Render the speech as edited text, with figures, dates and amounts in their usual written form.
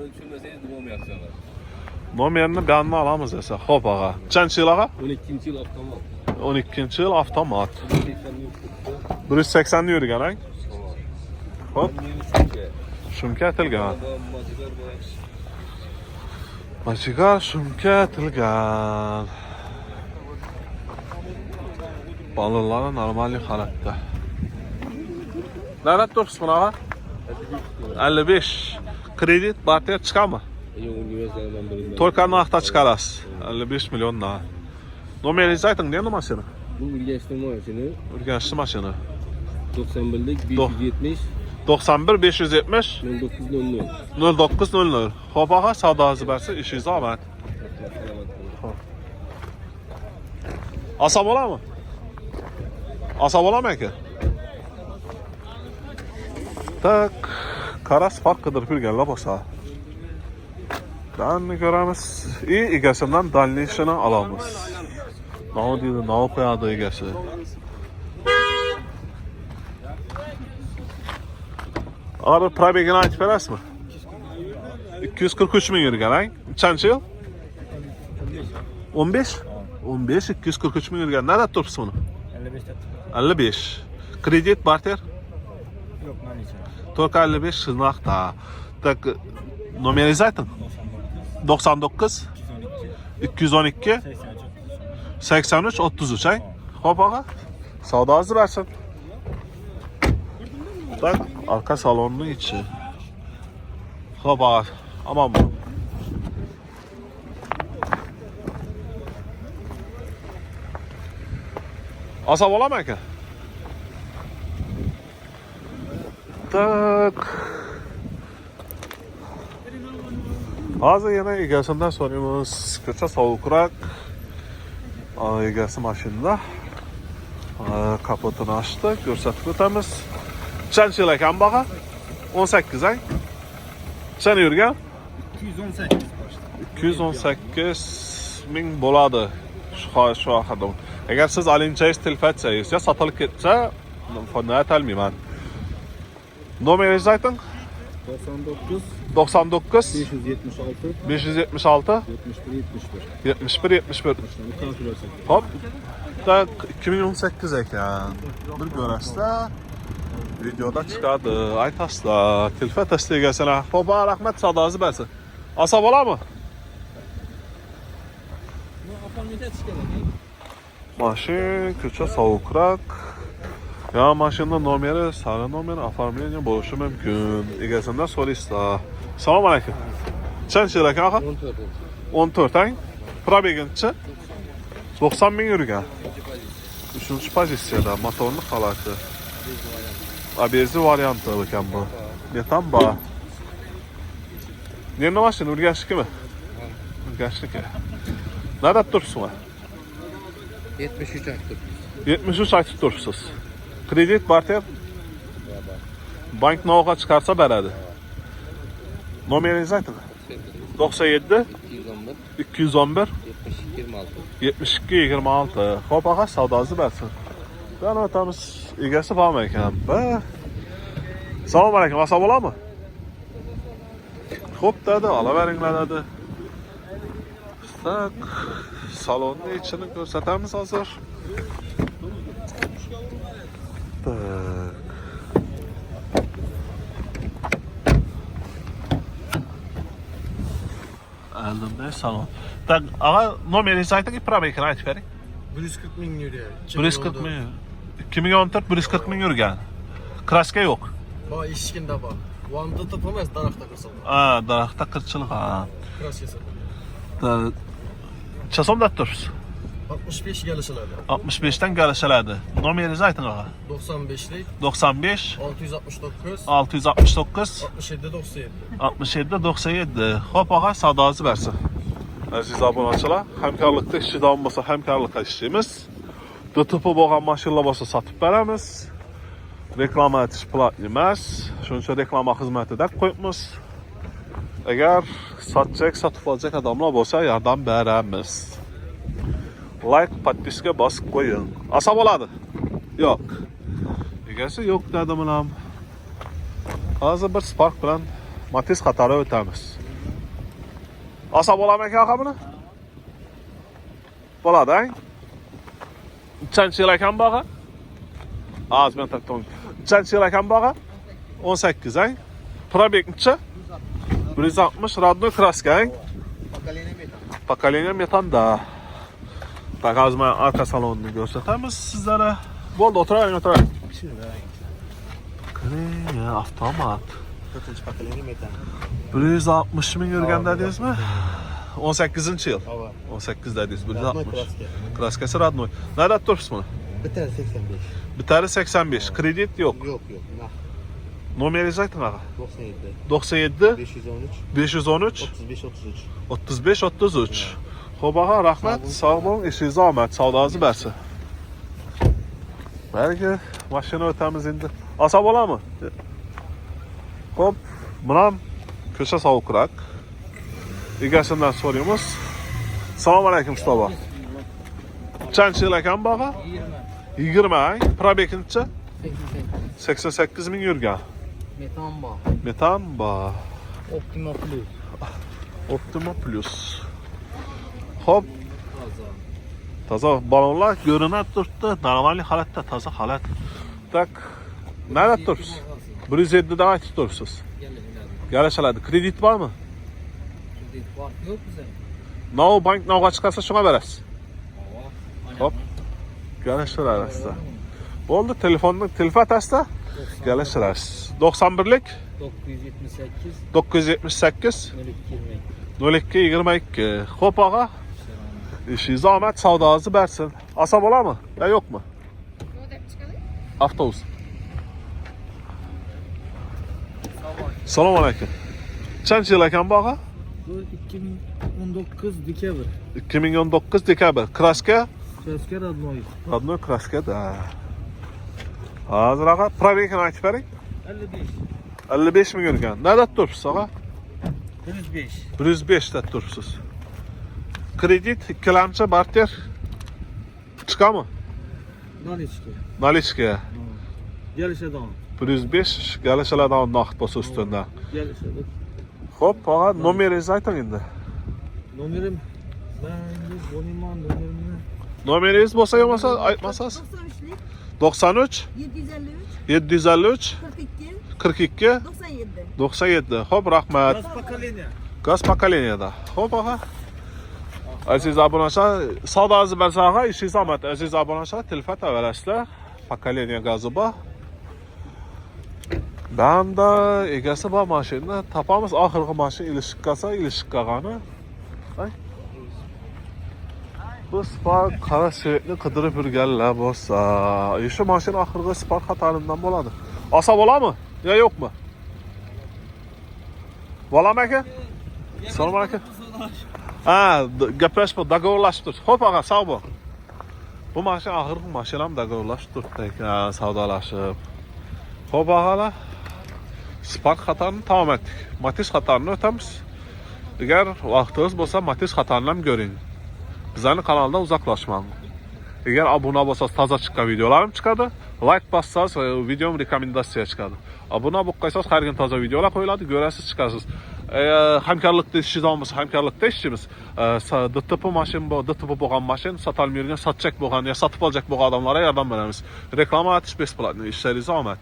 tushunmasangiz davom yaxshilar. Nomerini beyanını alamız esa. Hop ağa. Kaçıncı yıl ağa? 12-yil avtomat. 12 yıl avtomat. 180'ni yürügen ha? Hop. Şumka atilgan. Machigar şumka atilgan. Balonları normal holatda. Nerede turibsiz bunaqa? 55. Kredit barter chiqadimi? Yo'q, universitetdan birindan. To'rtlarni vaqtda chiqarasiz. 55 million na. Nomeringizni ayting, endi mashina. Bu Urganchda mashina. Urganchda mashina. 91lik 570 91 570 0900. 0900. Xo'p ağa, savdosi barcha, ishingiz omad. Asa bo'ladimi? Asa bo'ladimi aka? Tak, qara spark qidirib yurganlar bo'lsa. Danni ko'ramiz. Egasidan dalnishini olamiz. Nima deydi, nima qo'yadi egasi? Ağır probegini aytib berasizmi? 243 ming yurgan, ha? Qancha yil? 15? 15 243 ming yurgan. Nerede turibsiz buni? 55. Kredit barter? Yok, nanicha. 455 sınaqda. Tak nomeringizni ayting. 99 212 83 33 ha? Hop ağa. Savdosi bersin. Bak arka salonun içi. Hop ağa. Aman bu. Asa bo'ladimi aka? Tak. Hozir yana egasidan so'raymiz. Ko'cha sovuqroq. Egasi mashinada. Kapotini açtı, ko'rsatib o'tamiz. Qancha yil ekan baqa? 18 ha? Qancha yurgan? 218 boshda. 218 ming bo'ladi. Shu haqida. Agar siz olinsangiz, telefon etsangiz, yo sotilib ketsa, fonni aytolmayman. Nomeringizni ayting. 99 99 576 576 71 71. 71 Hop. Tak 2018 ekan. Bir ko'rasizlar. Videoda chiqadi. Aytasizlar. Telefon tasdiqlasizlar. Xo'p, rahmat, savdosi bersin. Asa bo'ladimi? Mashin ko'cha sovuqroq. Ya mashinda nomeri, sari nomeri оформление bo'lishi mumkin. Egasidan so'raysizlar. Assalomu alaykum. Qancha yil ekan aqa? 14 ha? Probeginchi 90 ming yurgan. 3-chi pozitsiyada motorni holati. Abezi variantı ekan bu. Metan ba. Nerede mashina? Urganchniki? Urganchniki. Nerede turibsiz? 73 aytib. 73 aytib turibsiz. Kredit barter? Bank navga chiqarsa beradi. Nomeringizni ayting. 97 211 72 26. Xo'p ağa, savdosi bersin. Ben o'tamiz. Egasi bormi ekan? Assalomu alaykum, asa bo'ladimi? Xo'p dedi, olaveringlar dedi. Tak, salonning ichini ko'rsatamiz hozir. Tak. Elimde salon. Tak, ağa nomeringizni ayting, probegini aytib bering. 140 ming yurgan. 140 ming. 2014 140 ming yurgan. Kraska yo'q. Bor, eshikida bor. Vanda top emas, daraxtda qirsildi. Ha, daraxtda qirchilik ha. Kraskasi. Chasomda turibsiz? 65 gelişiladi. 65dan galashiladi. Nomeringizni ayting ağa. 95lik 95 669 669 67 97. 67 97. Xo'p ağa, savdosi bersin. Aziz obunachilar, hamkorlikda ishchi davom bo'lsa, hamkorlikda ishlaymiz. DTP bo'lgan mashinalar bo'lsa sotib beramiz. Reklama etish platni emas. Shuning uchun reklama xizmatida qo'yibmiz. Agar sotib olacak odamlar bo'lsa, yordam beramiz. Like, podpiska bosib qo'ying. Asa bo'ladi? Yo'q. Egasi yo'q dedim ham. Hozir bir Spark bilan Matiz qatori o'tamiz. Asa bo'ladimi aka buni? Bo'ladi, ha? Nechanchi yil ekan bu aka? Az men topdim. Nechanchi yil ekan bu aka? 18, ha? Probeg necha? 160 родной kraska, ha? Поколение metan. Поколение metanda. Tak hozir men arka salonini ko'rsatamiz sizlarga. Bo'ldi, o'tiravering, o'tiravering. Qarang, avtomat. 4-поколение metan. 160 ming yurgan dedingizmi? 18-yil. Hava. 18 dedingiz, Родной 160. краска. Kraskasi родной. Nerede turibsiz buni? Bitter 85. Bitari 85. Kredit yo'q. Yok. Nah. Nomeringizni ayting aka. 97. 97 513. 513 35 33. 35 33. Xo'p aka, rahmat. Sog' bo'ling, ishingiz omad, savdoingiz bersin. Belki mashina o'tamiz endi. Olsa bo'ladimi? Xo'p, bunam ko'cha sovuqroq. Egasidan so'raymiz. Assalomu alaykum ustoba. Qancha yil ekan bu aka? 20, ha? Probeg necha? 88 ming yurgan. Metan bor. Metan bor. Optima Plus. Optima Plus. Xo'p, toza balonlar ko'rinib turibdi. Normalniy holatda, toza holat. Tak, nerede turibsiz? 107 dan aytib turibsiz. Yarashiladi. Kredit bormi? Kredit bor. Yo'q bizda. Nov bank novga chiqarsa shunga berasiz. Hop. Yarashiladi. Bo'ldi, telefon atasda yarashilasiz. 91lik 978 978 0220. 0222. Xo'p aka. İşiniz omad, savdoingizni bersin. Olsa bo'ladimi? Ya yo'qmi? Avtobus. Assalomu alaykum. Qancha yil ekan bu aka? Bu 2019 dekabr. 2019 dekabr. Kraska? Kraska родной. Родной kraska da. Hozir aka, probegini aytib bering. 55. 55 ming yurgan. Nerede turibsiz aka? 105. 105 da turibsiz. Kredit, ikkilamchi barter chiqami? Nalichka. Gelişadan. 105 galashaladan naqd bo'lsa ustidan. Gelişadan. Xo'p, aka, nomeringizni ayting endi. Nomerim ben Boniman nomerimni. Nomeringiz bo'lsa bo'lmasa aytmasangiz. 93 753 42 97. Xo'p, rahmat. Gaz поколение. Gaz pokoleniyada. Xo'p, aka. Aziz obunachilar, savdoingizni bersa aka, ishingiz omad. Aziz obunachilar, telefon tavarasizlar. Pokoleniya gazi bor. Banda egasi bor mashinani topamiz. Oxirgi mashina ilishib qolsa, ilishib qolgani. Bu Spark qara svetni qidirib yurganlar bo'lsa, shu mashina oxirgi Spark xatolimdan bo'ladi. Olsa bo'ladimi? Yo yo'qmi? Bo'ladimi aka? Assalomu alaykum. Ha, gaplashib, dogovorlashib turibsiz. Xo'p aka, sog' bo'l. Bu mashina oxirgi mashinam dogovorlashib turibdi ekan, savdolashib. Xo'p agalar, Spark xatorini davom etdik. Matiz xatorini o'tamiz. Agar vaqtingiz bo'lsa, Matiz xatorini ham ko'ring. Bizning kanaldan uzoqlashmang. Agar obuna bo'lsangiz, toza chiqqan videolarim chiqadi. Like bossangiz, videom rekomendatsiya chiqadi. Obuna bo'lib qo'ysangiz, har kun toza videolar qo'yiladi, ko'rasiz, chiqasiz. Hamkorlikda ishimiz, hamkorlikda ishimiz. DTP mashin bu, DTP bo'lgan mashin, sotilmay yurgan, sotchak bo'lgan, yo sotib olajak bo'lgan odamlarga yordam beramiz. Reklama atish besplatni, ishlaringiz omad.